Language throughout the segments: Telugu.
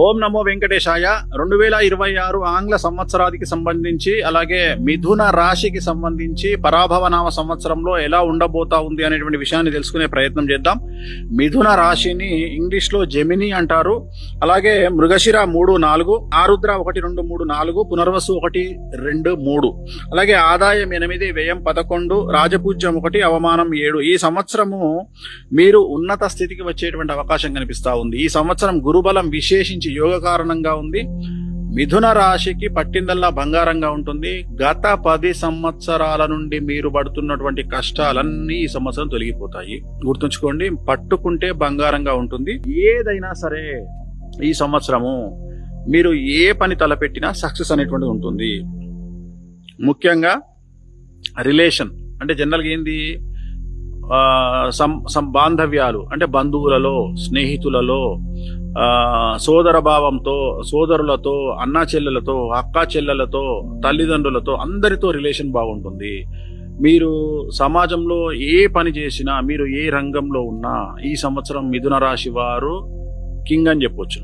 ఓం నమో వెంకటేశాయ. 2026 ఆంగ్ల సంవత్సరానికి సంబంధించి అలాగే మిథున రాశికి సంబంధించి పరాభవనామ సంవత్సరంలో ఎలా ఉండబోతా ఉంది అనేటువంటి విషయాన్ని తెలుసుకునే ప్రయత్నం చేద్దాం. మిథున రాశిని ఇంగ్లీష్ లో జెమిని అంటారు. అలాగే మృగశిర 3-4, ఆరుద్ర 1-2-3-4, పునర్వసు 1-2-3, అలాగే ఆదాయం 8, వ్యయం 11, రాజపూజ్యం 1, అవమానం 7. ఈ సంవత్సరము మీరు ఉన్నత స్థితికి వచ్చేటువంటి అవకాశం కనిపిస్తా ఉంది. ఈ సంవత్సరం గురుబలం విశేషించి యోగ కారణంగా ఉంది. మిథున రాశికి పట్టిందల్లా బంగారంగా ఉంటుంది. గత 10 సంవత్సరాల నుండి మీరు పడుతున్నటువంటి కష్టాలన్నీ ఈ సంవత్సరం తొలగిపోతాయి. గుర్తుంచుకోండి, పట్టుకుంటే బంగారంగా ఉంటుంది. ఏదైనా సరే ఈ సంవత్సరము మీరు ఏ పని తలపెట్టినా సక్సెస్ అనేటువంటిది ఉంటుంది. ముఖ్యంగా రిలేషన్ అంటే జనరల్గా ఏంది, బాంధవ్యాలు అంటే బంధువులలో, స్నేహితులలో, సోదర భావంతో, సోదరులతో, అన్నా చెల్లెలతో, అక్కా చెల్లెలతో, తల్లిదండ్రులతో అందరితో రిలేషన్ బాగుంటుంది. మీరు సమాజంలో ఏ పని చేసినా, మీరు ఏ రంగంలో ఉన్నా ఈ సంవత్సరం మిథున రాశి వారు కింగ్ అని చెప్పొచ్చు.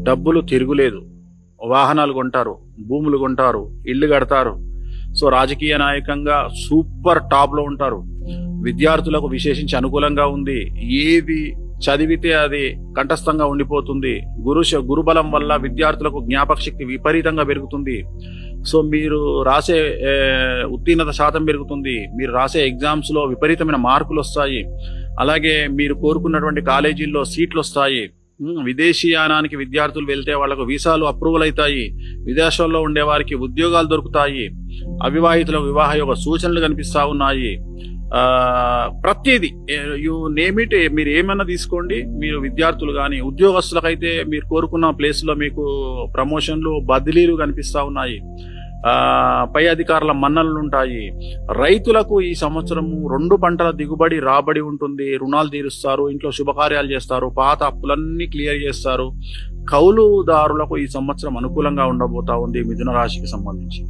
డబ్బులు తిరుగులేదు, వాహనాలు కొంటారు, భూములు కొంటారు, ఇల్లు కడతారు. సో రాజకీయ నాయకంగా సూపర్ టాప్ లో ఉంటారు. విద్యార్థులకు విశేషించి అనుకూలంగా ఉంది. ఏది చదివితే అది కంఠస్థంగా ఉండిపోతుంది. గురుబలం వల్ల విద్యార్థులకు జ్ఞాపక శక్తి విపరీతంగా పెరుగుతుంది. సో మీరు రాసే ఉత్తీర్ణత శాతం పెరుగుతుంది. మీరు రాసే ఎగ్జామ్స్ లో విపరీతమైన మార్కులు వస్తాయి. అలాగే మీరు కోరుకున్నటువంటి కాలేజీల్లో సీట్లు వస్తాయి. విదేశీయానానికి విద్యార్థులు వెళ్తే వాళ్లకు వీసాలు అప్రూవల్ అవుతాయి. విదేశాల్లో ఉండే వారికి ఉద్యోగాలు దొరుకుతాయి. అవివాహితులకు వివాహ యొక్క సూచనలు కనిపిస్తా ఉన్నాయి. ప్రతిదీ యు నేమ్ ఇట్, మీరు ఏమన్నా తీసుకోండి. మీరు విద్యార్థులు కానీ ఉద్యోగస్తులకైతే మీరు కోరుకున్న ప్లేస్ లో మీకు ప్రమోషన్లు, బదిలీలు కనిపిస్తా ఉన్నాయి. పై అధికారుల మన్ననలు ఉంటాయి. రైతులకు ఈ సంవత్సరం 2 పంటల దిగుబడి రాబడి ఉంటుంది. రుణాలు తీరుస్తారు, ఇంట్లో శుభకార్యాలు చేస్తారు, పాత అప్పులన్నీ క్లియర్ చేస్తారు. కౌలుదారులకు ఈ సంవత్సరం అనుకూలంగా ఉండబోతా ఉంది మిథున రాశికి సంబంధించి.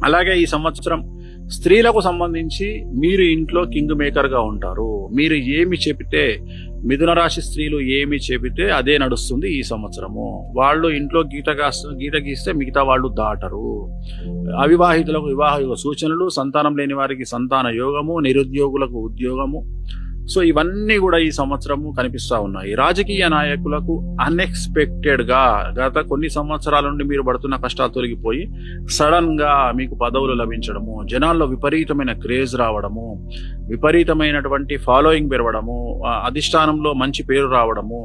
అలాగే ఈ సంవత్సరం స్త్రీలకు సంబంధించి మీరు ఇంట్లో కింగ్ మేకర్ గా ఉంటారు. మీరు ఏమి చెబితే, మిథున రాశి స్త్రీలు ఏమి చెబితే అదే నడుస్తుంది ఈ సంవత్సరము. వాళ్ళు ఇంట్లో గీత గీస్తే మిగతా వాళ్ళు దాటరు. అవివాహితులకు వివాహ యోగ సూచనలు, సంతానం లేని వారికి సంతాన యోగము, నిరుద్యోగులకు ఉద్యోగము. సో ఇవన్నీ కూడా ఈ సంవత్సరము కనిపిస్తా ఉన్నాయి. రాజకీయ నాయకులకు అన్ఎక్స్పెక్టెడ్ గా గత కొన్ని సంవత్సరాల నుండి మీరు పడుతున్న కష్టాలు తొలగిపోయి సడన్ గా మీకు పదవులు లభించడము, జనాల్లో విపరీతమైన క్రేజ్ రావడము, విపరీతమైనటువంటి ఫాలోయింగ్ పెరగడము, అధిష్టానంలో మంచి పేరు రావడము,